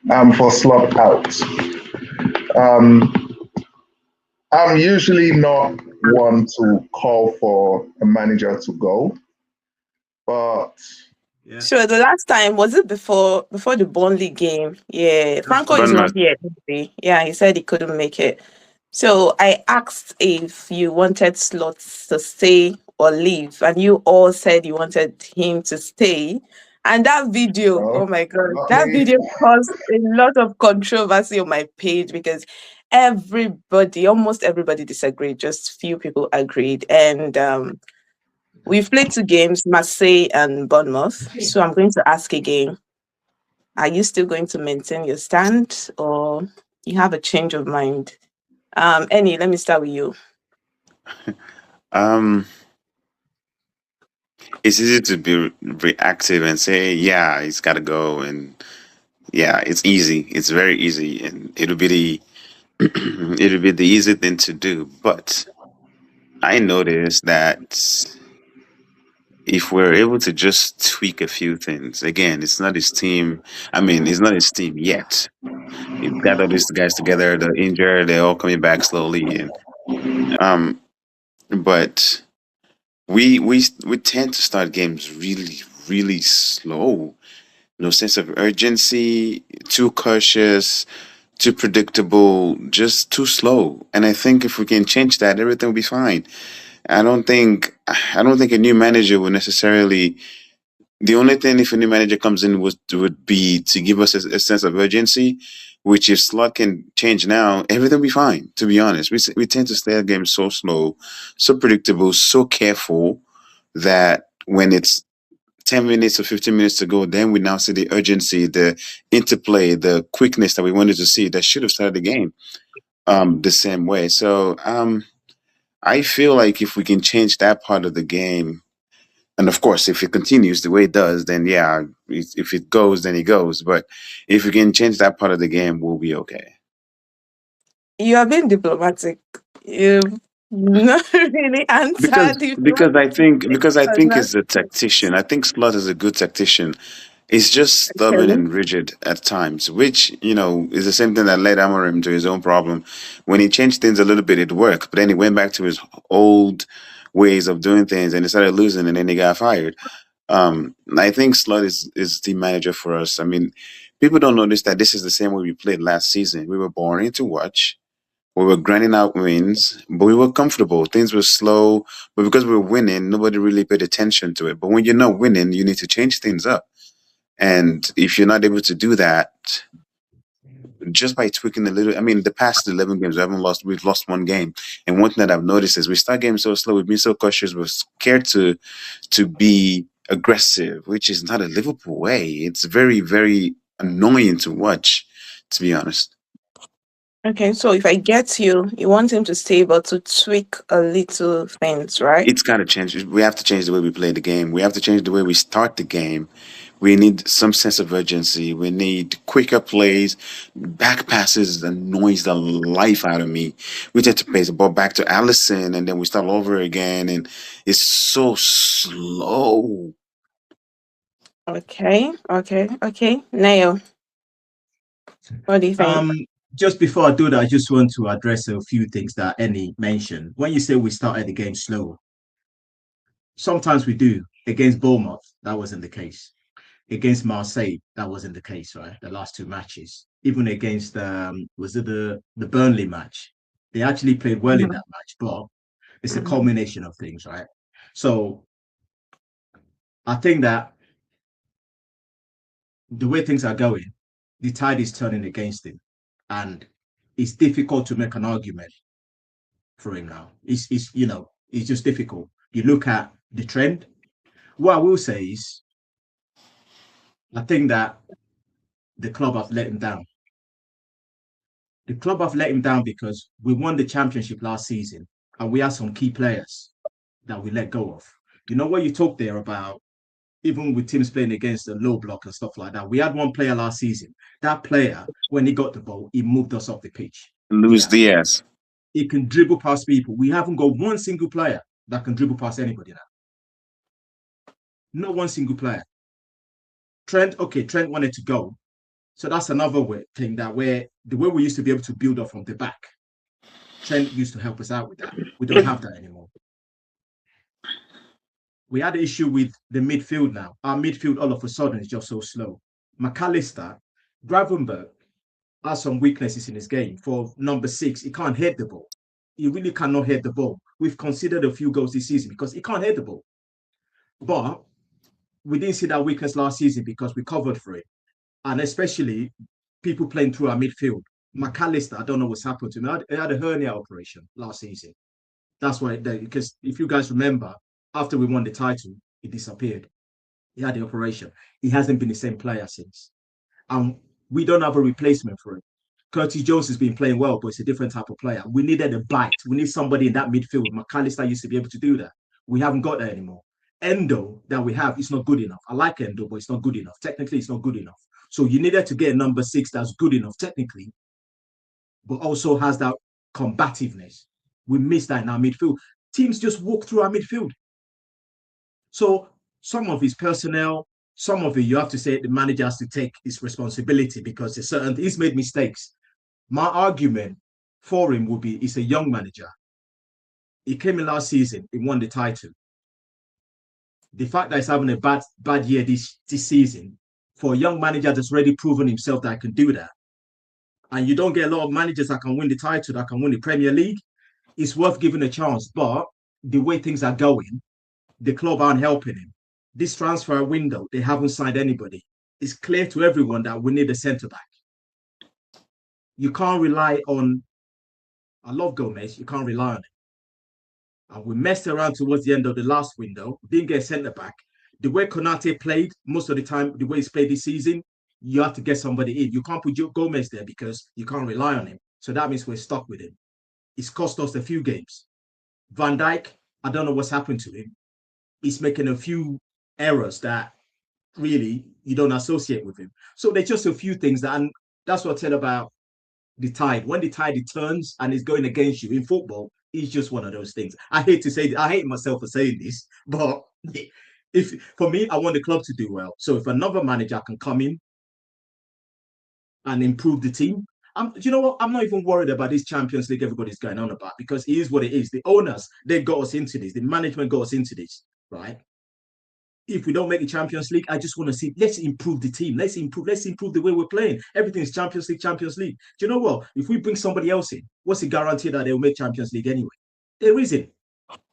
for Slot out. Um, I'm usually not one to call for a manager to go, but Yeah, Sure, the last time was it before the Burnley game? Yeah, that's Franco is true. not Bournemouth. here today. Yeah, he said he couldn't make it. So I asked if you wanted Slots to stay or leave, and you all said you wanted him to stay. And that video, oh no, my god, not that me. video caused a lot of controversy on my page because everybody, almost everybody disagreed. Just few people agreed, and we've played two games, Marseille and Bournemouth. So I'm going to ask again, are you still going to maintain your stand or you have a change of mind? Annie, let me start with you. Um, it's easy to be reactive and say, yeah, it's got to go, and yeah, it's easy. It's very easy, and it'll be the it'll be the easy thing to do. But I noticed that if we're able to just tweak a few things, again, it's not his team. I mean, it's not his team yet. He's got all these guys together. They're injured. They're all coming back slowly, and um, but we tend to start games really slow. No sense of urgency, too cautious, too predictable, just too slow. And I think if we can change that, everything will be fine. I don't think a new manager would necessarily. The only thing if a new manager comes in would be to give us a sense of urgency, which if Slot can change now, everything will be fine. To be honest, we tend to stay at games so slow, so predictable, so careful that when it's 10 minutes or 15 minutes to go, then we now see the urgency, the interplay, the quickness that we wanted to see that should have started the game the same way. So I feel like if we can change that part of the game, and of course, if it continues the way it does, then yeah, if it goes, then it goes. But if we can change that part of the game, we'll be okay. You are being diplomatic. You've not really answered diplomatically. Because I I was think not he's a tactician. I think Slot is a good tactician. He's just stubborn okay. and rigid at times, which is the same thing that led Amorim to his own problem. When he changed things a little bit, it worked, but then he went back to his old ways of doing things, and he started losing, and then he got fired. I think Slot is the manager for us. I mean, people don't notice that this is the same way we played last season. We were boring to watch. We were grinding out wins, but we were comfortable. Things were slow, but because we were winning, nobody really paid attention to it. But when you're not winning, you need to change things up. And if you're not able to do that, just by tweaking a little, I mean, the past 11 games, we've lost one game. And one thing that I've noticed is we start games so slow, we've been so cautious, we're scared to be aggressive, which is not a Liverpool way. It's very, very annoying to watch, to be honest. Okay, so if I get you, you want him to stay, but to tweak a little things, right? It's got to change. We have to change the way we play the game. We have to change the way we start the game. We need some sense of urgency. We need quicker plays. Back passes annoys the life out of me. We tend to pass the ball back to Allison and then we start all over again. And it's so slow. Okay. Nail, what do you think? Um, just before I do that, I just want to address a few things that Annie mentioned. When you say we started the game slow, sometimes we do. Against Bournemouth, that wasn't the case. Against Marseille, that wasn't the case, right? The last two matches, even against was it the Burnley match? They actually played well in Mhm. that match, but it's a Mhm. culmination of things, right? So I think that the way things are going, the tide is turning against him, and it's difficult to make an argument for him now. It's just difficult. You look at the trend. What I will say is, I think that the club have let him down. The club have let him down because we won the championship last season, and we had some key players that we let go of. You know what you talked there about, even with teams playing against a low block and stuff like that. We had one player last season. That player, when he got the ball, he moved us off the pitch. Luis Yeah, Diaz. he can dribble past people. We haven't got one single player that can dribble past anybody now. Not one single player. Trent, okay, Trent wanted to go. So that's another thing that where the way we used to be able to build up from the back, Trent used to help us out with that. We don't have that anymore. We had an issue with the midfield now. Our midfield all of a sudden is just so slow. McAllister, Gravenberg has some weaknesses in his game. For number 6, he can't head the ball. He really cannot head the ball. We've considered a few goals this season because he can't head the ball. But we didn't see that weakness last season because we covered for it. And especially people playing through our midfield. McAllister, I don't know what's happened to him. He had a hernia operation last season. That's why, because if you guys remember, after we won the title, he disappeared. He had the operation. He hasn't been the same player since. And we don't have a replacement for him. Curtis Jones has been playing well, but it's a different type of player. We needed a bite. We need somebody in that midfield. McAllister used to be able to do that. We haven't got that anymore. Endo that we have is not good enough. I like Endo, but it's not good enough. Technically, it's not good enough. So you needed to get a number 6 that's good enough technically, but also has that combativeness. We missed that in our midfield. Teams just walk through our midfield. So some of his personnel, some of it, you have to say the manager has to take his responsibility because he's made mistakes. My argument for him would be he's a young manager. He came in last season, he won the title. The fact that he's having a bad year this season, for a young manager that's already proven himself that I can do that, and you don't get a lot of managers that can win the title, that can win the Premier League, it's worth giving a chance. But the way things are going, the club aren't helping him. This transfer window, they haven't signed anybody. It's clear to everyone that we need a centre-back. You can't rely on, I love Gomez, you can't rely on it. And we messed around towards the end of the last window, didn't get centre-back. The way Konate played, most of the time, the way he's played this season, you have to get somebody in. You can't put Gomez there because you can't rely on him. So that means we're stuck with him. It's cost us a few games. Van Dijk, I don't know what's happened to him. He's making a few errors that really you don't associate with him. So there's just a few things that, and that's what I tell about the tide. When the tide turns and is going against you in football, it's just one of those things. I hate myself for saying this, but if for me, I want the club to do well. So if another manager can come in and improve the team, you know what? I'm not even worried about this Champions League everybody's going on about because it is what it is. The owners, they got us into this. The management got us into this, right? If we don't make the Champions League, I just want to see, let's improve the team. Let's improve the way we're playing. Everything's Champions League, Champions League. Do you know what? If we bring somebody else in, what's the guarantee that they'll make Champions League anyway? There isn't.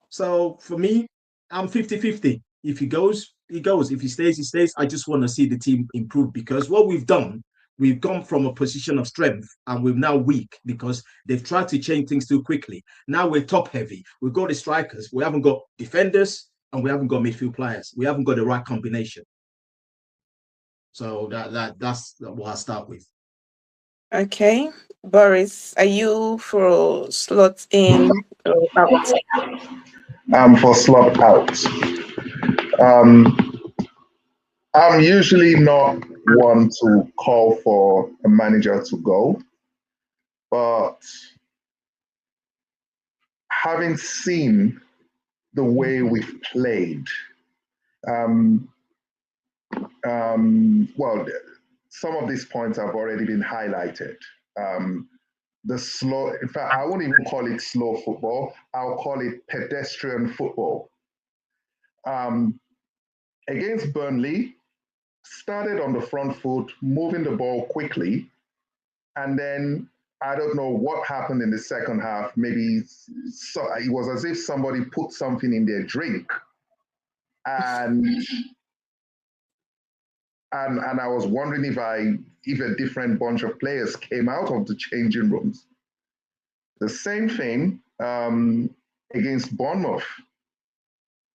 So for me, I'm 50-50. If he goes, he goes. If he stays, he stays. I just want to see the team improve because what we've done, we've gone from a position of strength and we're now weak because they've tried to change things too quickly. Now we're top heavy. We've got the strikers. We haven't got defenders and we haven't got midfield players. We haven't got the right combination. So that's what I'll start with. Okay. Boris, are you for Slot in or out? For Slot out. I'm usually not one to call for a manager to go, but having seen the way we've played, well, some of these points have already been highlighted. The slow, in fact, I won't even call it slow football. I'll call it pedestrian football. Against Burnley, started on the front foot, moving the ball quickly, and then I don't know what happened in the second half. Maybe it was as if somebody put something in their drink, and I was wondering if a different bunch of players came out of the changing rooms. The same thing against Bournemouth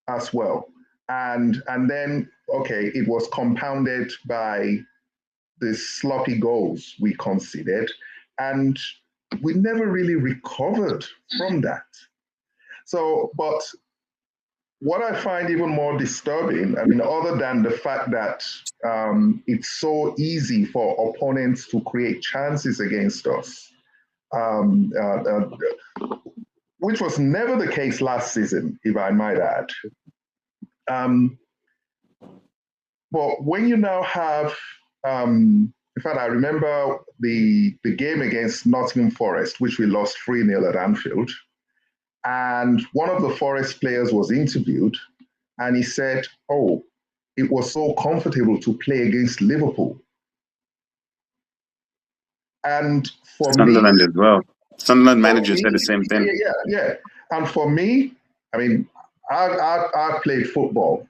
as well. And then, okay, it was compounded by the sloppy goals we conceded, and we never really recovered from that. So, but what I find even more disturbing, I mean, other than the fact that it's so easy for opponents to create chances against us, which was never the case last season, if I might add. But when you now have In fact, I remember the game against Nottingham Forest, which we lost 3-0 at Anfield. And one of the Forest players was interviewed, and he said, "Oh, it was so comfortable to play against Liverpool." And for me, Sunderland as well. Sunderland for manager said the me, same thing. yeah. And for me, I mean, I played football.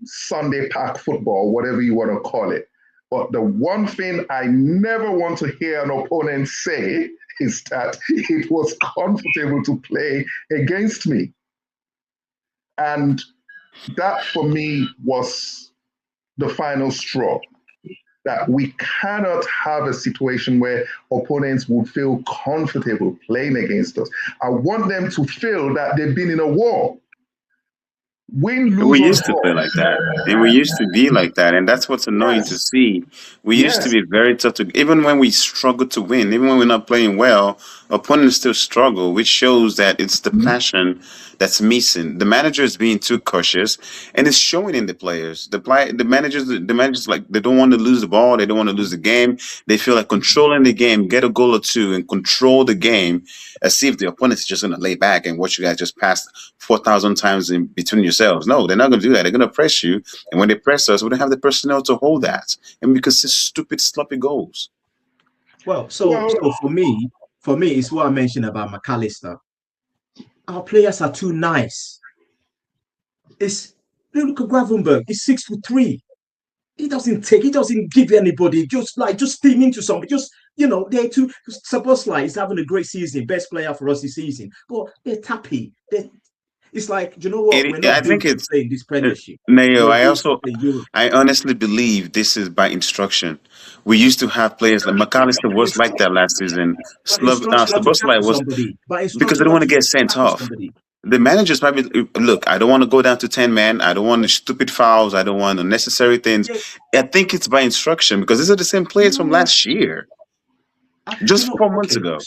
Sunday pack football, whatever you want to call it. But the one thing I never want to hear an opponent say is that it was comfortable to play against me. And that for me was the final straw. That we cannot have a situation where opponents would feel comfortable playing against us. I want them to feel that they've been in a war. Win, lose, We or used to draw. play like that, and we used to be like that, and that's what's annoying to Yes. see. We used to Yes. be very tough to, even when we struggle to win, even when we're not playing well, opponents still struggle, which shows that it's the passion that's missing. The manager is being too cautious, and it's showing in the players. The managers like they don't want to lose the ball, they don't want to lose the game. They feel like controlling the game, get a goal or two, and control the game, as if the opponent is just going to lay back and watch you guys just pass 4,000 times in between yourselves. No, they're not going to do that. They're going to press you. And when they press us, we don't have the personnel to hold that. And because it's stupid, sloppy goals. Well, so for me, it's what I mentioned about McAllister. Our players are too nice. Look at Gravenberg. He's 6'3". He doesn't give anybody, just steam into somebody. They're too. Szoboszlai is having a great season, best player for us this season. But they're tappy. It's like, do you know what? We're not built to play in this Premiership. Nayo, We're built to play Europe. I honestly believe this is by instruction. We used to have players like McAllister was like that last season. Szoboszlai was because they don't want to get sent off. The managers probably look. I don't want to go down to 10 men. I don't want stupid fouls. I don't want unnecessary things. I think it's by instruction because these are the same players from last year, just 4 months ago.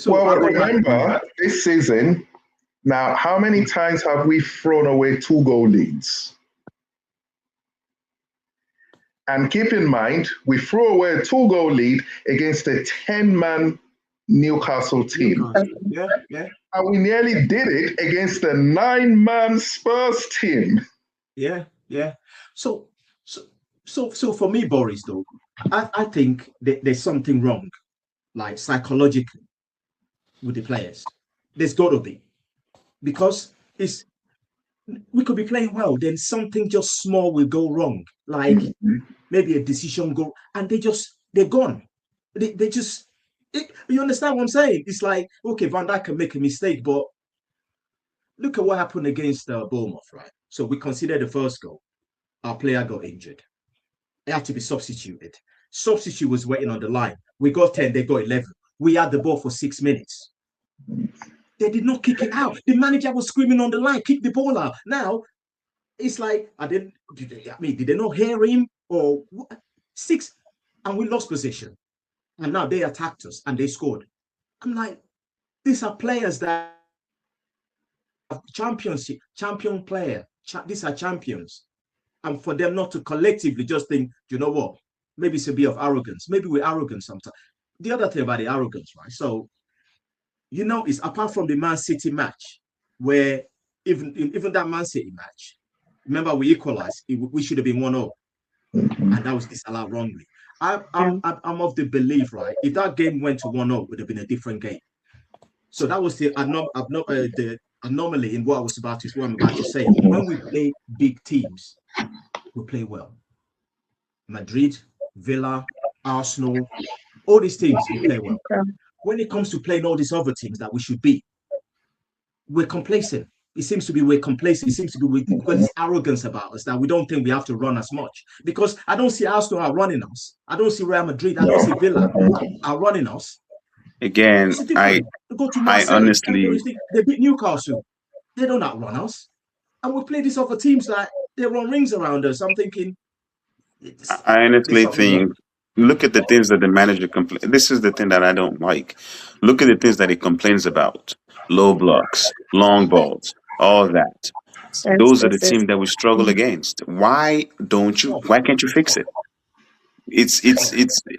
Well, remember this season. Now, how many times have we thrown away 2-goal leads? And keep in mind, we threw away a 2-goal lead against a 10-man Newcastle team. Yeah. And we nearly did it against a 9-man Spurs team. Yeah. So for me, Boris, though, I think there's something wrong, like psychologically, with the players. There's got to be. Because we could be playing well, then something just small will go wrong, like maybe a decision go, and they're gone. They just, you understand what I'm saying? It's like, okay, Van Dijk can make a mistake, but look at what happened against Bournemouth, right? So we considered the first goal. Our player got injured. He had to be substituted. Substitute was waiting on the line. We got 10, they got 11. We had the ball for 6 minutes. They did not kick it out. The manager was screaming on the line, kick the ball out. Now, it's like, did they not hear him? Or what? 6, and we lost position. And now they attacked us and they scored. I'm like, these are players that have champion player. These are champions. And for them not to collectively just think, you know what? Maybe it's a bit of arrogance. Maybe we're arrogant sometimes. The other thing about the arrogance, right? So, it's apart from the Man City match, where even that Man City match, remember we equalized. We should have been 1-0, and that was disallowed wrongly. I'm of the belief, right? If that game went to 1-0, it would have been a different game. So that was the anomaly in what I'm about to say. When we play big teams, we play well. Madrid, Villa, Arsenal, all these teams we play well. When it comes to playing all these other teams that we should be, we're complacent. It seems to be we're complacent. It seems to be we've got this arrogance about us that we don't think we have to run as much. Because I don't see Arsenal outrunning us. I don't see Real Madrid. I don't see Villa outrunning us. Again, I honestly, they beat Newcastle. They don't outrun us. And we play these other teams that they run rings around us. I'm thinking. I honestly think. Look at the things that the manager complains. This is the thing that I don't like. Look at the things that he complains about: low blocks, long balls, all that. Those are the teams that we struggle against. Why can't you fix it? it's.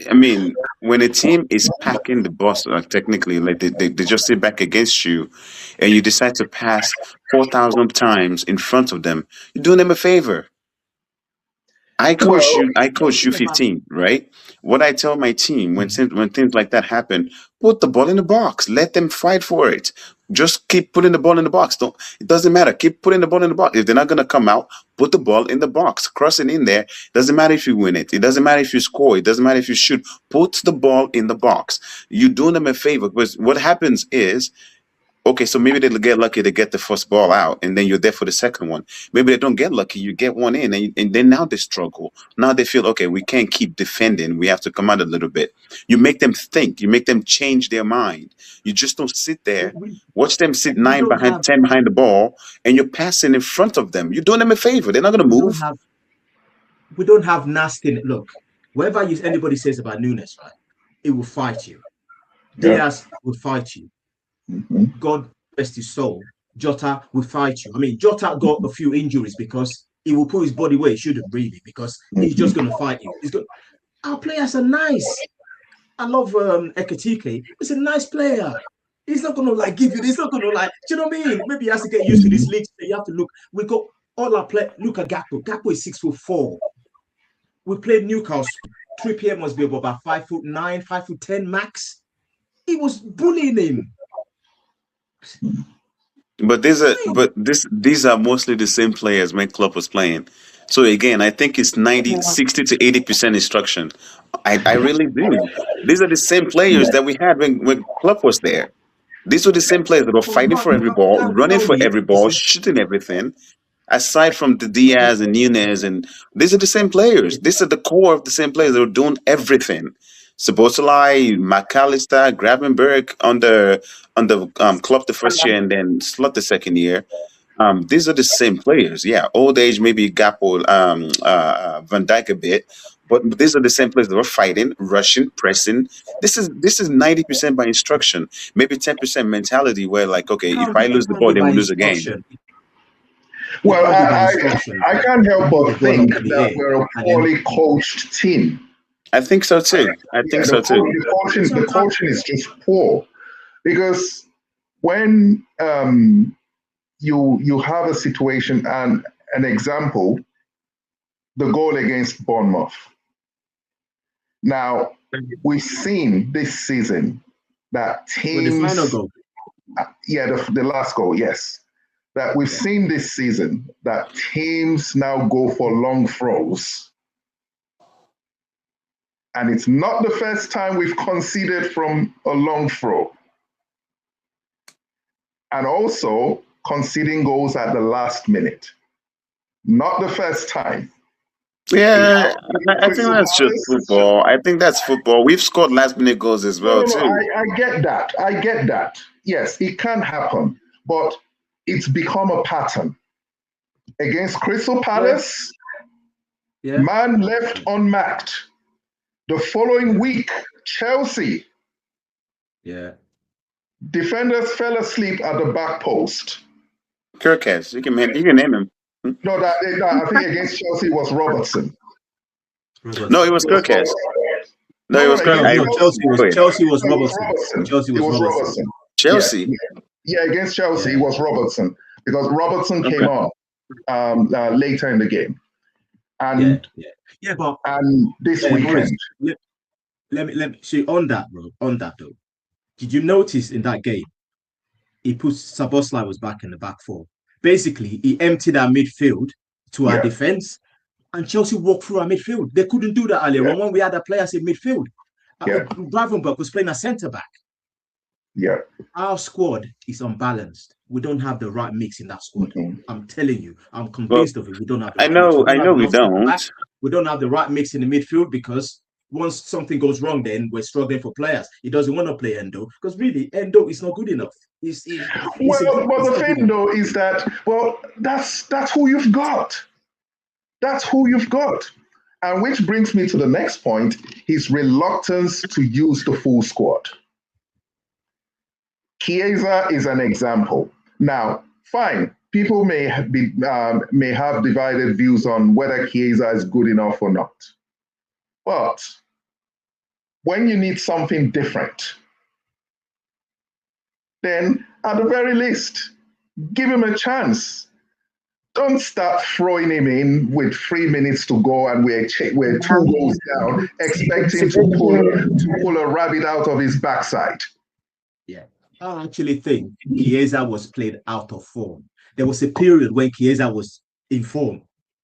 I mean, when a team is packing the bus, like technically, like they just sit back against you, and you decide to pass 4,000 times in front of them, you're doing them a favor. Well, I coach you 15, right? What I tell my team when things like that happen, put the ball in the box. Let them fight for it. Just keep putting the ball in the box. Don't It doesn't matter. Keep putting the ball in the box. If they're not gonna come out, put the ball in the box. Cross it in there. Doesn't matter if you win it. It doesn't matter if you score. It doesn't matter if you shoot. Put the ball in the box. You're doing them a favor because what happens is, okay, so maybe they'll get lucky to get the first ball out, and then you're there for the second one. Maybe they don't get lucky, you get one in, and then now they struggle. Now they feel, okay, we can't keep defending. We have to come out a little bit. You make them think. You make them change their mind. You just don't sit there, watch them sit We don't have 10 behind the ball, and you're passing in front of them. You're doing them a favor. They're not going to we don't move. have we don't have nasty. Look, whatever anybody says about Nunes, right? It will fight you. Yeah. Diaz will fight you. Mhm. God rest his soul. Jota will fight you. I mean, Jota got a few injuries because he will put his body where he shouldn't really, because he's just going to fight you. Our players are nice. I love Ekatike. He's a nice player. He's not going to like give you. He's not going to like. Do you know what I mean? Maybe he has to get used to this league. You have to look. We got all our players. Look at Gakpo. Gakpo is 6'4". We played Newcastle. 3 p.m. must be about 5'9", 5'10" max. He was bullying him. But these are mostly the same players when Klopp was playing. So again, I think it's 60 to 80% instruction. I really do. These are the same players that we had when Klopp was there. These were the same players that were fighting for every ball, running for every ball, shooting everything. Aside from the Diaz and Nunez, and these are the same players. These are the core of the same players that were doing everything. Szoboszlai, McAllister, Gravenberg on the Klopp the first year, and then Slot the second year. These are the same players. Yeah, old age maybe Gappo, Van Dijk a bit, but these are the same players that were fighting, rushing, pressing. This is 90% by instruction, maybe 10% mentality. Where like, okay, if I lose the ball, then we lose a game. Well, I can't help but think that we're a poorly coached team. I think so too. The coaching is just poor, because when you have a situation, and an example, the goal against Bournemouth. Now, we've seen this season that teams. The final goal. Yeah, the last goal, yes. That we've seen this season that teams now go for long throws. And it's not the first time we've conceded from a long throw. And also conceding goals at the last minute. Not the first time. Yeah, I think that's just football. I think that's football. We've scored last minute goals as well, too. I get that. Yes, it can happen. But it's become a pattern. Against Crystal Palace, man left unmarked. The following week, Chelsea. Yeah. Defenders fell asleep at the back post. Kirkes, you can name him. No, I think against Chelsea was Robertson. No, it was Kirkes. No, it was Kirkes. Chelsea was Robertson. Chelsea was Robertson. Chelsea. Yeah, against Chelsea, it was Robertson, because Robertson came on later in the game. And but this weekend. Let me see on that, bro. On that though, did you notice in that game, Szoboszlai was back in the back four. Basically, he emptied our midfield to our defense, and Chelsea walked through our midfield. They couldn't do that earlier on when we had our players in midfield. Gravenberg was playing a centre back. Yeah, our squad is unbalanced. We don't have the right mix in that squad. I'm telling you, I'm convinced of it. We don't have. I know we don't. We don't have the right mix in the midfield, because once something goes wrong, then we're struggling for players. He doesn't want to play Endo, because really Endo is not good enough. But the thing though is that, that's who you've got. That's who you've got. And which brings me to the next point: his reluctance to use the full squad. Chiesa is an example. Now, fine, people may have divided views on whether Chiesa is good enough or not. But when you need something different, then at the very least, give him a chance. Don't start throwing him in with 3 minutes to go and we're 2 goals down, expecting to pull a rabbit out of his backside. Yeah, I actually think Chiesa was played out of form. There was a period when Chiesa was in form.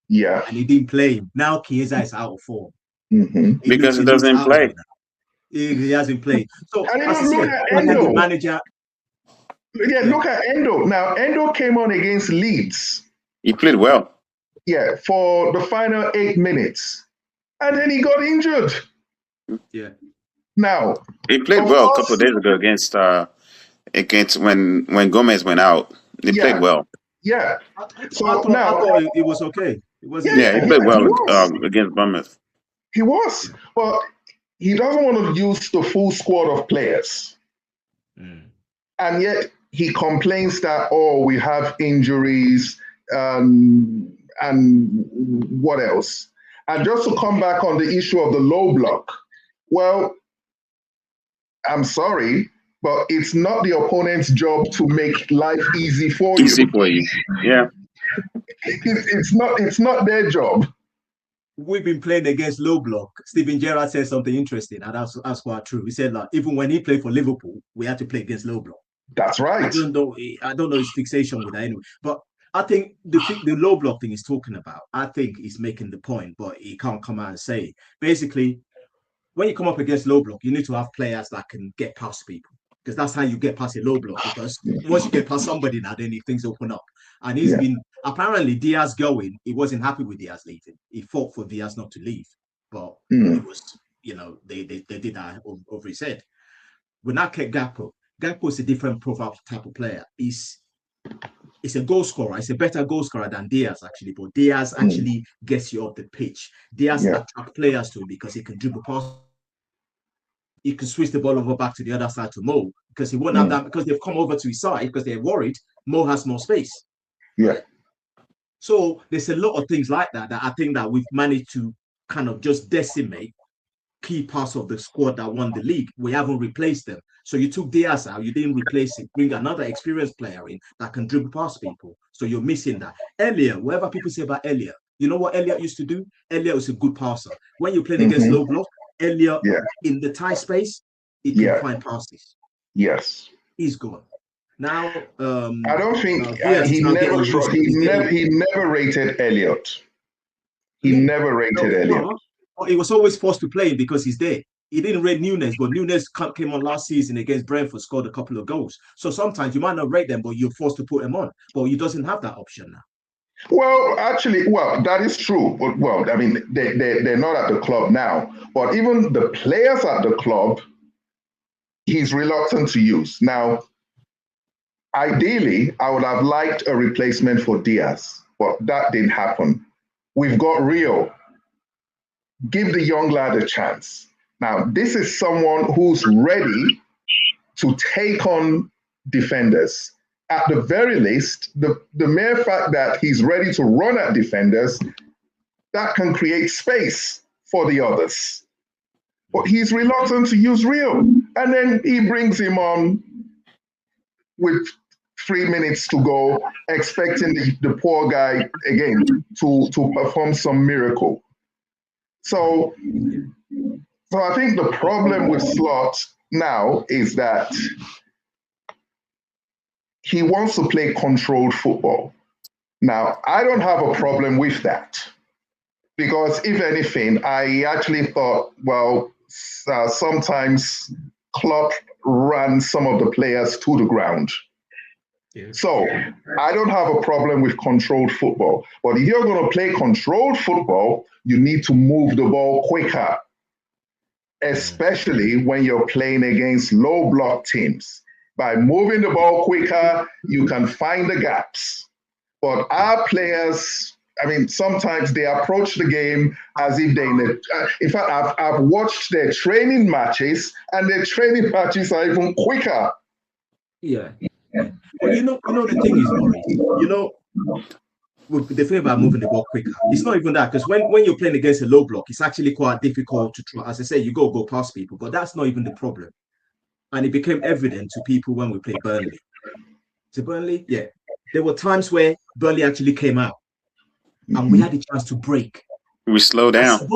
Yeah. And he didn't play him. Now Chiesa is out of form. Mm-hmm. Because he doesn't play. He hasn't played. So and as I look said, at whether Endo. the manager. Yeah, look at Endo. Now Endo came on against Leeds. He played well. Yeah, for the final 8 minutes. And then he got injured. Yeah. Now he played well a couple of days ago against when Gomez went out. He played well. Yeah. So I thought it was okay. It wasn't. Yeah, he played well against Bournemouth. He was, but he doesn't want to use the full squad of players. And yet he complains that, we have injuries and what else? And just to come back on the issue of the low block, well, I'm sorry, but it's not the opponent's job to make life easy for you. Easy for you, yeah. It's not their job. We've been playing against low block. Steven Gerrard said something interesting, and that's quite true. He said, like, even when he played for Liverpool, we had to play against low block. That's right. I don't know his fixation with that anyway. But I think the low block thing he's talking about, I think he's making the point, but he can't come out and say it. Basically, when you come up against low block, you need to have players that can get past people, because that's how you get past a low block. Because once you get past somebody now, then things open up. And he's been, apparently Diaz going, he wasn't happy with Diaz leaving. He fought for Diaz not to leave. But it was, they did that over his head. When I kept Gakpo is a different profile type of player. He's a goal scorer. He's a better goal scorer than Diaz, actually. But Diaz actually gets you off the pitch. Diaz attracts players to him because he can dribble past. He can switch the ball over back to the other side to Mo, because he won't have that, because they've come over to his side because they're worried Mo has more space. Yeah. So there's a lot of things like that I think that we've managed to kind of just decimate key parts of the squad that won the league. We haven't replaced them. So you took Diaz out, you didn't replace it, bring another experienced player in that can dribble past people. So you're missing that. Elliot, whatever people say about Elliot, you know what Elliot used to do? Elliot was a good passer. When you're playing against low block, Elliot in the tight space, he can find passes. Yes. He's good. Now, I don't think he never rated Elliot. He never rated Elliot. He was always forced to play because he's there. He didn't rate Nunes, but Nunes came on last season against Brentford, scored a couple of goals. So sometimes you might not rate them, but you're forced to put him on. But he doesn't have that option now. Well, actually, that is true. Well, I mean, they're not at the club now. But even the players at the club, he's reluctant to use. Now, ideally, I would have liked a replacement for Diaz, but that didn't happen. We've got Rio. Give the young lad a chance. Now, this is someone who's ready to take on defenders. At the very least, the mere fact that he's ready to run at defenders, that can create space for the others. But he's reluctant to use Rio. And then he brings him on with 3 minutes to go, expecting the poor guy, again, to perform some miracle. So I think the problem with Slot now is that he wants to play controlled football. Now, I don't have a problem with that, because if anything, I actually thought, sometimes Klopp ran some of the players to the ground. Yeah. So I don't have a problem with controlled football. But if you're going to play controlled football, you need to move the ball quicker, especially when you're playing against low block teams. By moving the ball quicker, you can find the gaps. But our players, I mean, sometimes they approach the game as if in fact, I've watched their training matches, and their training matches are even quicker. Yeah. Well, the thing is, Maurice, the thing about moving the ball quicker, it's not even that, because when you're playing against a low block, it's actually quite difficult to try. As I say, you go past people, but that's not even the problem. And it became evident to people when we played Burnley. To Burnley, yeah, there were times where Burnley actually came out, and we had the chance to break. We slow down. It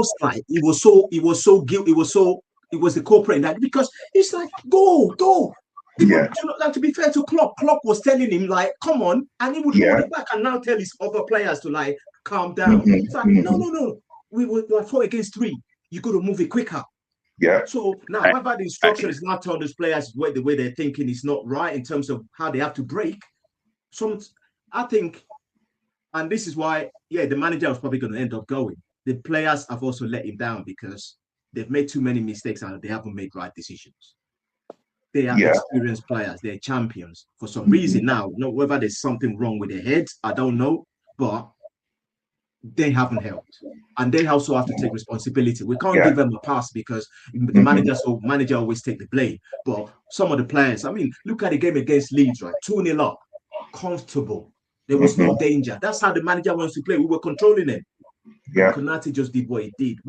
was the corporate in that, because it's like go. Even, to be fair to Klopp was telling him, like, come on, and he would hold it back and now tell his other players to, like, calm down. It's like, no. We were like 4 against 3. You got to move it quicker. Yeah. So now, whether the instruction is not telling those players the way they're thinking is not right in terms of how they have to break. I think, and this is why, the manager was probably going to end up going. The players have also let him down because they've made too many mistakes and they haven't made right decisions. They are experienced players. They're champions. For some reason now, whether there's something wrong with their heads, I don't know, but they haven't helped. And they also have to take responsibility. We can't give them a pass because the manager always take the blame. But some of the players, I mean, look at the game against Leeds, right? 2-0 up, comfortable. There was no danger. That's how the manager wants to play. We were controlling him. Yeah. Konate just did what he did.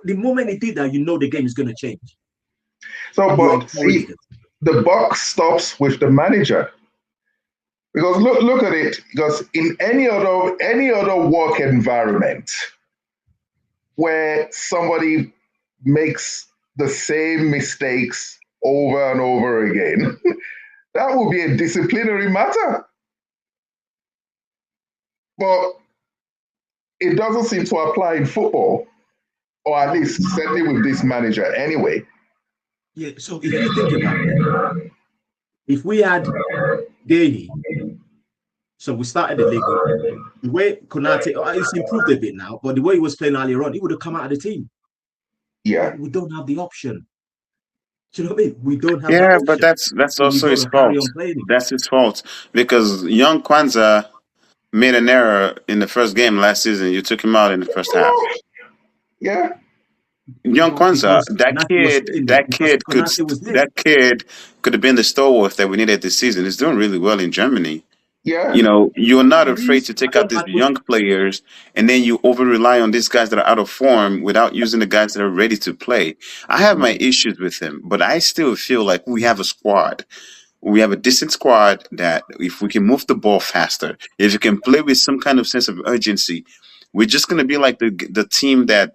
The moment he did that, the game is going to change. So, but see, the buck stops with the manager. Because look at it. Because in any other work environment where somebody makes the same mistakes over and over again, that would be a disciplinary matter. But it doesn't seem to apply in football, or at least certainly with this manager anyway. Yeah, so if you think about it, if we had Gahey, so we started the league, the way Konate, it's improved a bit now, but the way he was playing earlier on, he would have come out of the team. Yeah. We don't have the option. Do you know what I mean? We don't have that option. But that's also his fault. That's his fault. Because young Kwanzaa made an error in the first game last season. You took him out in the first half. Yeah. Young Kwanzaa, that kid could have been the stalwart that we needed this season. He's doing really well in Germany. Yeah. You're not afraid to take out these young players, and then you over rely on these guys that are out of form without using the guys that are ready to play. I have my issues with him, but I still feel like we have a squad. We have a decent squad that if we can move the ball faster, if you can play with some kind of sense of urgency, we're just gonna be like the team that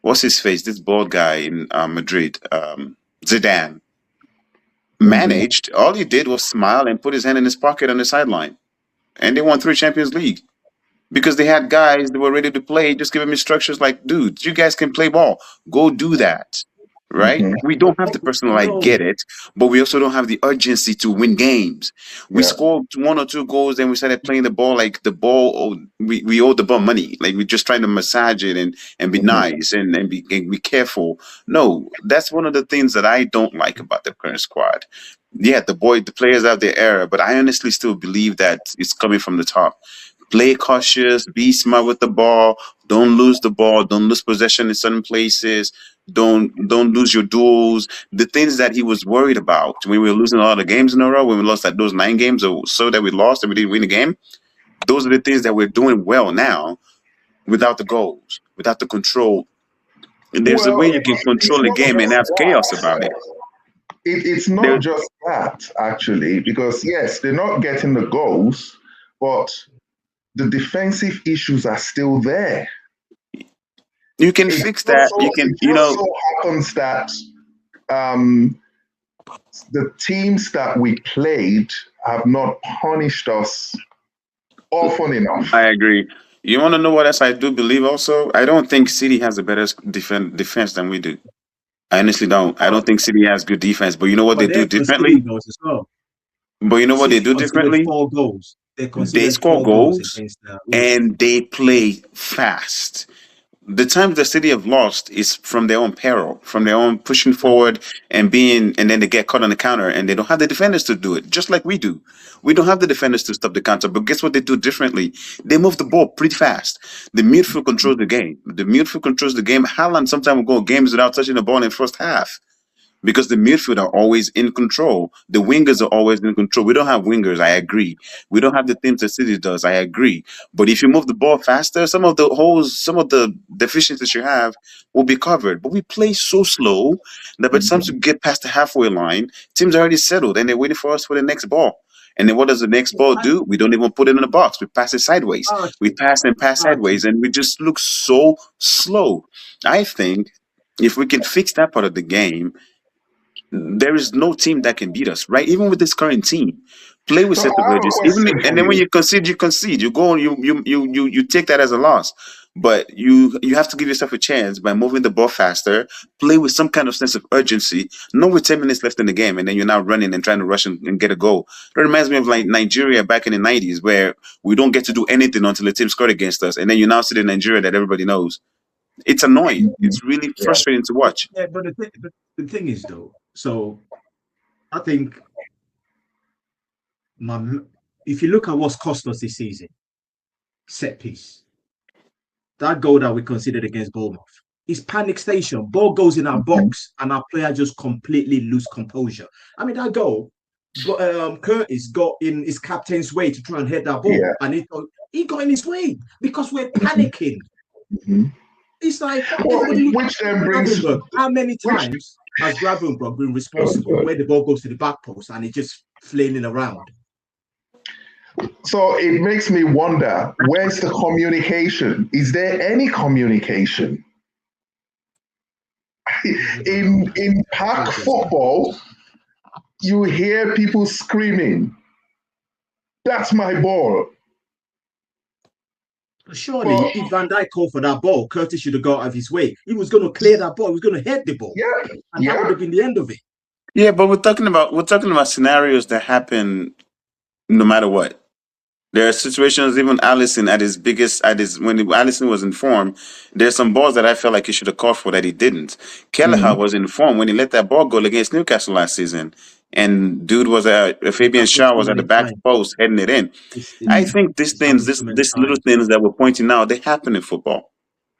what's his face? This bald guy in Madrid, Zidane, managed. All he did was smile and put his hand in his pocket on the sideline, and they won 3 Champions League because they had guys that were ready to play. Just give them instructions like, "Dude, you guys can play ball. Go do that." Right? We don't have the personnel, I get it, but we also don't have the urgency to win games. We scored 1 or 2 goals, then we started playing the ball like the ball. We owe the ball money, like we're just trying to massage it and be nice and be careful. No, that's one of the things that I don't like about the current squad. Yeah, the players have their error, but I honestly still believe that it's coming from the top. Play cautious, be smart with the ball. Don't lose the ball. Don't lose possession in certain places. Don't lose your duels. The things that he was worried about when we were losing a lot of games in a row, when we lost those 9 games or so that we lost and we didn't win the game, those are the things that we're doing well now without the goals, without the control. And there's a way you can control a game and have chaos about it. It's not just that, actually, because, yes, they're not getting the goals, but the defensive issues are still there. You can fix that. So happens that the teams that we played have not punished us often enough. I agree. You want to know what else I do believe also? I don't think City has a better defense than we do. I honestly don't. I don't think City has good defense, but you know what they do differently? But you know what they do differently? 4 goals. They score goals and they play fast. The times the City have lost is from their own peril, from their own pushing forward and then they get caught on the counter and they don't have the defenders to do it, just like we do. We don't have the defenders to stop the counter, but guess what they do differently? They move the ball pretty fast. The midfield controls the game. Haaland sometimes will go games without touching the ball in the first half. because the midfield are always in control. The wingers are always in control. We don't have wingers, I agree. We don't have the things that City does, I agree. But if you move the ball faster, some of the holes, some of the deficiencies you have will be covered. But we play so slow that by the time we get past the halfway line, teams are already settled and they're waiting for us for the next ball. And then what does the next ball do? We don't even put it in the box. We pass it sideways. We pass and pass sideways, and we just look so slow. I think if we can fix that part of the game, there is no team that can beat us, right? Even with this current team, play with So set of I have a edges. Even question and for then when you. you concede, you concede. You go, you take that as a loss. But you have to give yourself a chance by moving the ball faster, play with some kind of sense of urgency. Not with 10 minutes left in the game, and then you're now running and trying to rush and get a goal. That reminds me of like Nigeria back in the '90s, where we don't get to do anything until the team scored against us, and then you now see the Nigeria that everybody knows. It's annoying. It's really Yeah. frustrating to watch. Yeah, but the thing is though, so I think if you look at what's cost us this season, set piece, that goal that we considered against Bournemouth is panic station. Ball goes in our box and our player just completely lose composure. I mean, that goal, Curtis got in his captain's way to try and head that ball, Yeah. and he got in his way because we're panicking. Mhm. It's like Well, everybody look which then brings Gravenberch. How many which times has Gravenberch been responsible where the ball goes to the back post and it's just flailing around? so it makes me wonder, where's the communication? Is there any communication? In park football, you hear people screaming, "That's my ball." Surely, Well, if Van Dijk called for that ball, Curtis should have got out of his way. He was going to clear that ball. He was going to head the ball, yeah, and that would yeah. have been the end of it. Yeah, but we're talking about scenarios that happen no matter what. There are situations, even Allison at his biggest, when Allison was in form, there's some balls that I felt like he should have called for that he didn't. Kelleher was in form when he let that ball go against Newcastle last season, and dude was Fabian It happens Shaw too was at the many back times. post heading it in. I think these It's things, happened this too many this little times. things that we're pointing out, they happen in football,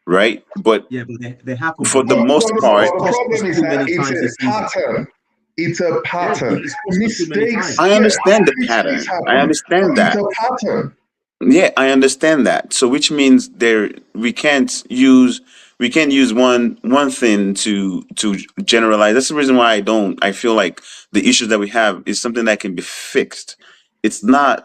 right? But Yeah, but they happen. for But the No, no, most no. part, But the cost us problem is too that many it's times a this season. pattern. It's a Yeah, pattern. it's cost us too many Mistakes, times. I yeah, understand the mistakes pattern. I happen, but understand it's that. a pattern. Yeah, I understand that. So which means we can't use one thing to generalize. That's the reason why I feel like the issues that we have is something that can be fixed. It's not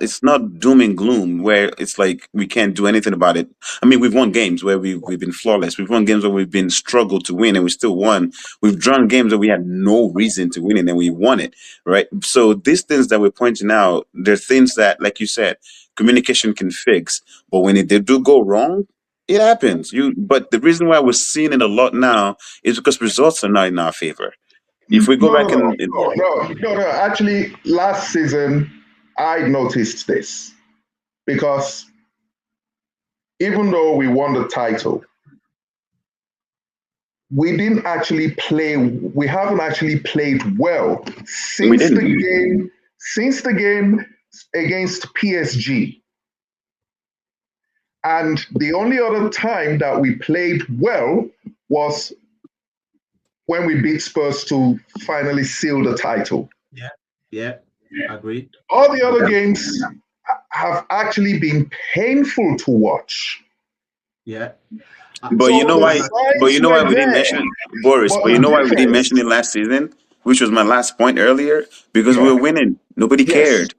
doom and gloom where it's like we can't do anything about it. I mean, we've won games where we've been flawless. We've won games where we've been struggled to win and we still won. We've drawn games where we had no reason to win and then we won it, right? So these things that we're pointing out, they're things that, like you said, communication can fix. But when they do go wrong, it happens. But the reason why we're seeing it a lot now is because results are not in our favor. If we go No, no, back no, and no, no, no, no. Actually, last season, I noticed this because even though we won the title, we haven't actually played well we since the didn't. game against PSG. And the only other time that we played well was when we beat Spurs to finally seal the title. Yeah, agreed. All the other games have actually been painful to watch. Yeah. But you So know the why? But you signs know why were we didn't there, mention Boris? but But you the know why we didn't difference, mention it last season, which was my last point earlier, because we yeah, were winning. Nobody yes, cared.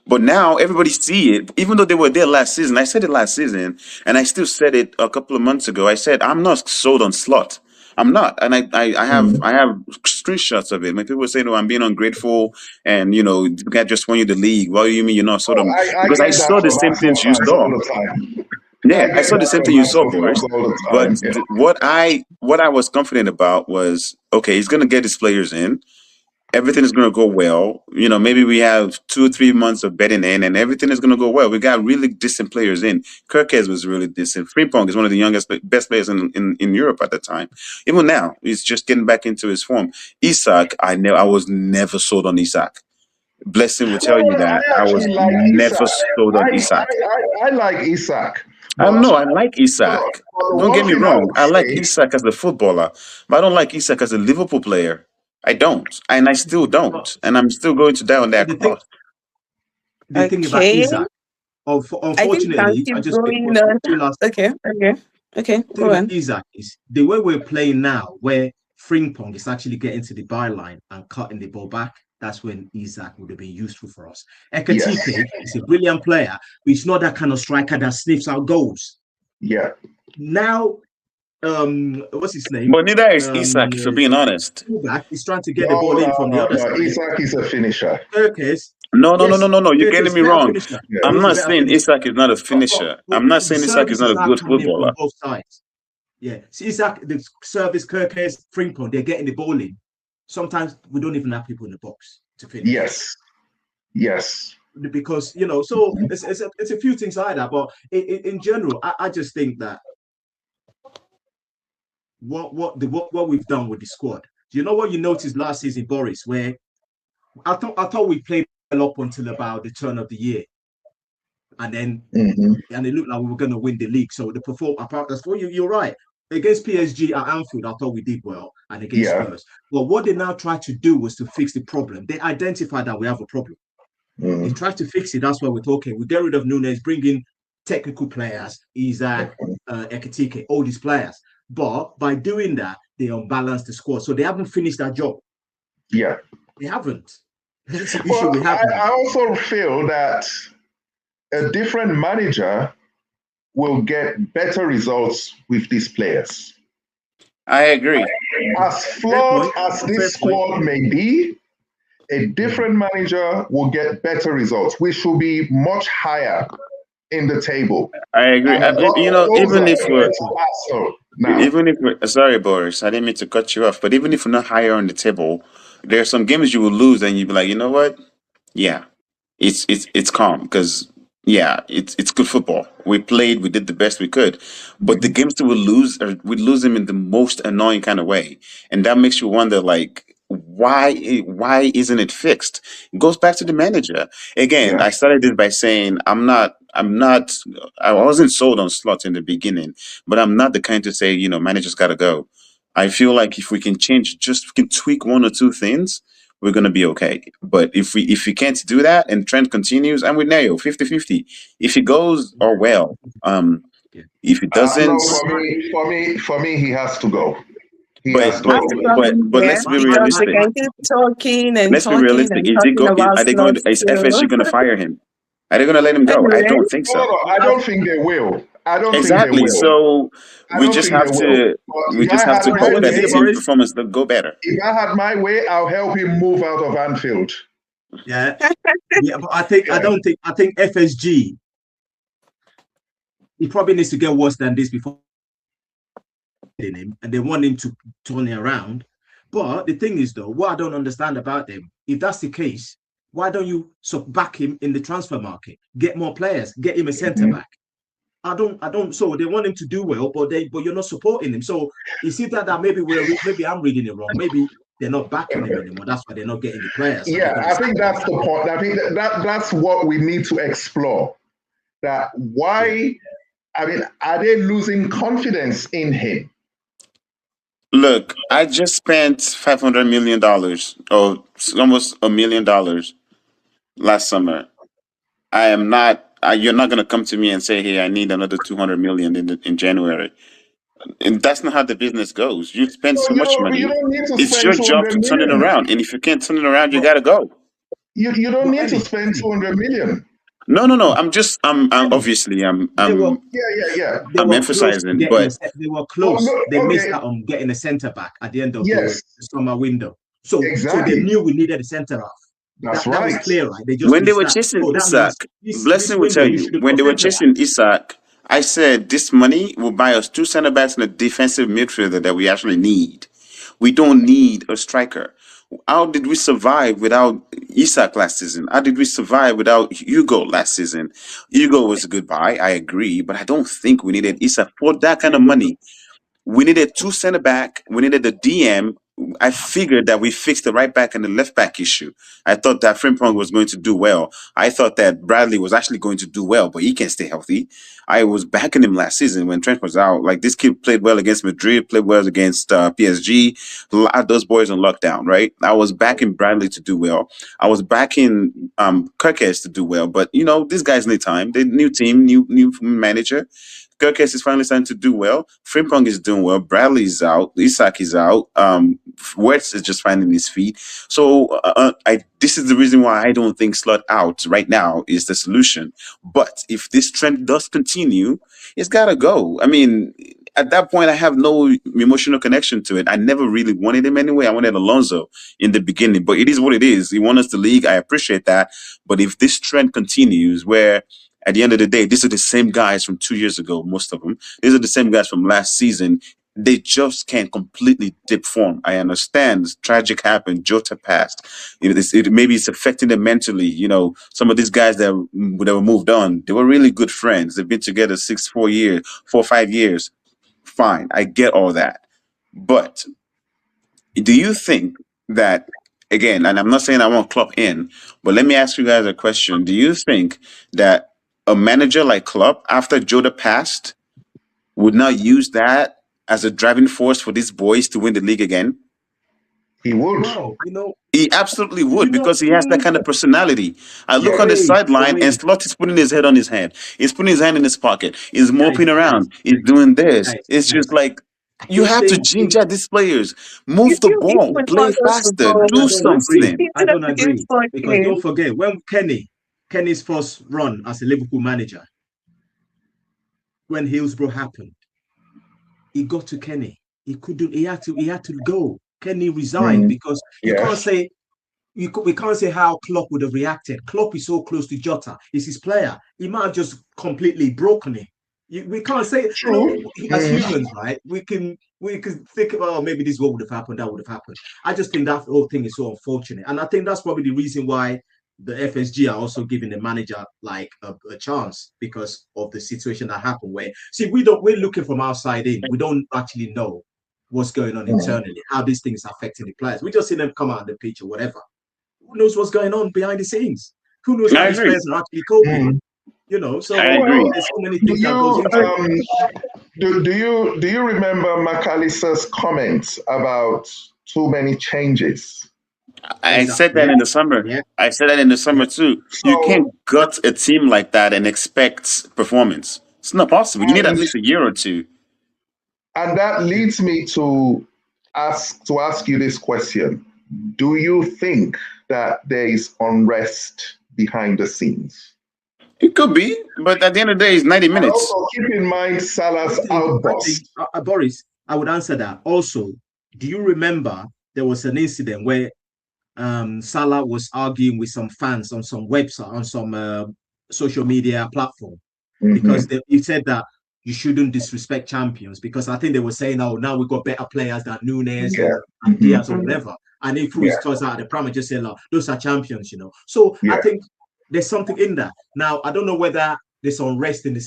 But now everybody see it. Even though they were there last season, I said it last season, and I still said it a couple of months ago. I said I'm not sold on Slot. I'm not, and I have screenshots of it. When people say, "No, I'm being ungrateful," and the guy just won you the league. What do you mean you're not sold oh, on? I Because I get that saw the from same things Arsenal you fans saw. all the time. Yeah, I I get saw the that same from thing you saw, Arsenal Boris. fans all the But time. Yeah. what I was confident about was, okay, he's gonna get his players in. Everything is gonna go well. Maybe we have 2 or 3 months of betting in, and everything is gonna go well. We got really decent players in. Kirkes was really decent. Frimpong is one of the youngest, best players in Europe at the time. Even now, he's just getting back into his form. Isak, I was never sold on Isak. Blessing will tell No, you no, that I I was actually like never Isak. sold on Isak. I like Isak, I but know I like but Isak. the Don't one get me thing I wrong. would I like say, Isak as a footballer, but I don't like Isak as a Liverpool player. I don't, and I still don't, and I'm still going to die on that The thing, cross. the thing about Okay. Isaac, I think we can unfortunately, I keep just going two, on. two last. Okay. The thing Go about on. Isaac is the way we're playing now, where Frimpong is actually getting to the byline and cutting the ball back. That's when Isaac would have been useful for us. Yes. Ekatike is a brilliant player, but he's not that kind of striker that sniffs out goals. Yeah. Now, what's his name? But neither is Isak, if you're being honest. Fullback is trying to get the ball in from the other side. Isaac is a finisher. Kirkes. No. Yes, You're Kirkes getting is me a better wrong. finisher. Yeah. I'm He's a not better saying finisher. Isak is not a finisher. I'm not The saying Isak is not a services are good coming footballer. from both sides. Yeah, see, Isaac, the service, Kirkes, Frimpong, they're getting the ball in. Sometimes we don't even have people in the box to finish. Yes. Because so it's a few things like that. But in general, I just think that what we've done with the squad. Do you know what you noticed last season, Boris? Where I thought we played well up until about the turn of the year, and then and it looked like we were going to win the league. So the that's what you're right. Against PSG at Anfield, I thought we did well, and against Spurs. But what they now tried to do was to fix the problem. They identified that we have a problem. They tried to fix it. That's why we're talking. We get rid of Nunes, bring in technical players, Isaac, Ekatike, all these players. But by doing that, they unbalance the squad. So they haven't finished that job. Yeah. They haven't. That's the issue we have. I also feel that a different manager will get better results with these players. I agree. As flawed as this squad may be, a different manager will get better results. We should be much higher in the table. I agree. Even if we're sorry, Boris, I didn't mean to cut you off, but even if we're not higher on the table, there are some games you will lose, and you'll be like, you know what? Yeah, it's calm because it's good football. We played, we did the best we could, but the games that we lose them in the most annoying kind of way, and that makes you wonder, like, why isn't it fixed? It goes back to the manager again. I started this by saying I wasn't sold on Slot in the beginning, but I'm not the kind to say managers got to go. I feel like if we can tweak one or two things, we're going to be okay. But if we can't do that and trend continues, I'm with Nayo 50-50. If it goes, well. If it doesn't, for me, he has to go. But let's be realistic. Let's be realistic. Is FSG going to fire him? Are they going to let him go? I don't think so. No, I don't think they will. Exactly. So we just have to hope that the team performance will go better. If I had my way, I'll help him move out of Anfield. Yeah, but I think FSG, he probably needs to get worse than this before him, and they want him to turn it around. But the thing is, though, what I don't understand about them, if that's the case, why don't you back him in the transfer market, get more players, get him a centre back? I don't. So they want him to do well, but you're not supporting him. So you see that maybe I'm reading it wrong. Maybe they're not backing him anymore. That's why they're not getting the players. Yeah, I think that's the point. I think that's what we need to explore. That why? I mean, are they losing confidence in him? Look, I just spent $500 million, or almost $1 million, last summer. I am not. You're not going to come to me and say, "Hey, I need another 200 million in January." And that's not how the business goes. You spend so much money. It's your job to turn it around, and if you can't turn it around, you got to go. You don't need to spend 200 million. No. I'm obviously I'm emphasizing, but they were close. They missed out on getting a centre back at the end of the summer window. So they knew we needed a centre half. That's right. That was clear, right? When they were chasing Isak, Blessing will tell you, when they were chasing Isak, I said this money will buy us 2 centre backs and a defensive midfielder that we actually need. We don't need a striker. How did we survive without Isak last season? How did we survive without Hugo last season? Hugo was a good buy, I agree, but I don't think we needed Isak for that kind of money. We needed 2 centre back. We needed a DM I figured that we fixed the right back and the left back issue. I thought that Frimpong was going to do well. I thought that Bradley was actually going to do well, but he can't stay healthy. I was backing him last season when Trent was out. Like, this kid played well against Madrid, played well against PSG. A lot of those boys on lockdown, right? I was backing Bradley to do well. I was backing Kirkes to do well. But, you know, these guys need time. They new team, new manager. Kirkes is finally starting to do well. Frimpong is doing well. Bradley is out. Isak is out. Wirtz is just finding his feet. So this is the reason why I don't think Slot out right now is the solution. But if this trend does continue, it's got to go. I mean, at that point, I have no emotional connection to it. I never really wanted him anyway. I wanted Alonso in the beginning, but it is what it is. He won us the league. I appreciate that. But if this trend continues where at the end of the day, these are the same guys from 2 years ago, most of them. These are the same guys from last season. They just can't completely dip form. I understand. Tragic happened. Jota passed. Maybe it's affecting them mentally. You know, some of these guys that were moved on, they were really good friends. They've been together 4 or 5 years. Fine. I get all that. But do you think that, again, and I'm not saying I want Klopp in, but let me ask you guys a question. Do you think that a manager like Klopp, after Jota passed, would not use that as a driving force for these boys to win the league again? He would. No, you know, He absolutely would, because he has that kind of personality. I look on the Wait, sideline wait. and Slot is putting his head on his hand. He's putting his hand in his pocket. He's moping around. He's doing this. It's just like, you have to ginger these players. Move the ball. Play faster. Do something. I don't agree. Because don't forget, when Kenny's first run as a Liverpool manager, when Hillsborough happened, he got to Kenny. He couldn't. He had to go. Kenny resigned because you can't say. We can't say how Klopp would have reacted. Klopp is so close to Jota. He's his player. He might have just completely broken it. We can't say, you know, as humans, right? We can think about, oh, maybe this would have happened, that would have happened. I just think that whole thing is so unfortunate, and I think that's probably the reason why the FSG are also giving the manager like a chance, because of the situation that happened. Where, see, we're looking from outside in. We don't actually know what's going on internally, how these things are affecting the players. We just see them come out on the pitch or whatever. Who knows what's going on behind the scenes? Who knows how these players are actually coping? You know, so there's so many things that goes into it. Do you remember McAllister's comments about too many changes? I said that in the summer. Yeah. I said that in the summer too. So, you can't gut a team like that and expect performance. It's not possible. You need at least a year or two. And that leads me to ask you this question. Do you think that there is unrest behind the scenes? It could be, but at the end of the day, it's 90 minutes. Also, keep in mind Salah's outburst. Boris, I would answer that. Also, do you remember there was an incident where Salah was arguing with some fans on some website, on some social media platform, because he said that you shouldn't disrespect champions, because I think they were saying, oh, now we've got better players than Nunes and Diaz or whatever. And if we toss out the prime, just say, oh, those are champions, you know. So I think there's something in that. Now, I don't know whether there's unrest in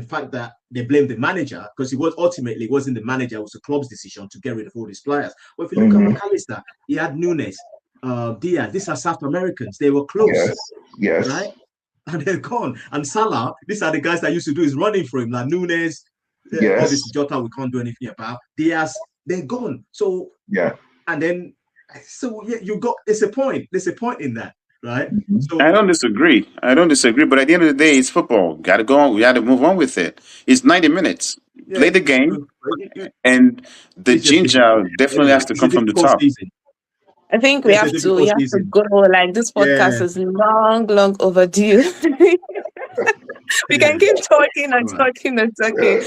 fact that they blame the manager, because it wasn't the manager, it was the club's decision to get rid of all these players. But if you look at McAllister, he had Nunes, Diaz, these are South Americans. They were close. Yes. Right? And they're gone. And Salah, these are the guys that used to do his running for him, like Nunes, obviously Jota, we can't do anything about. Diaz, they're gone. So and then there's a point. There's a point in that. Right. So, I don't disagree. But at the end of the day, it's football. Got to go on. We got to move on with it. It's 90 minutes. Play the game, and the ginger definitely has to come from the top. I think we have to go. Like, this podcast is long overdue. We can keep talking and talking and talking.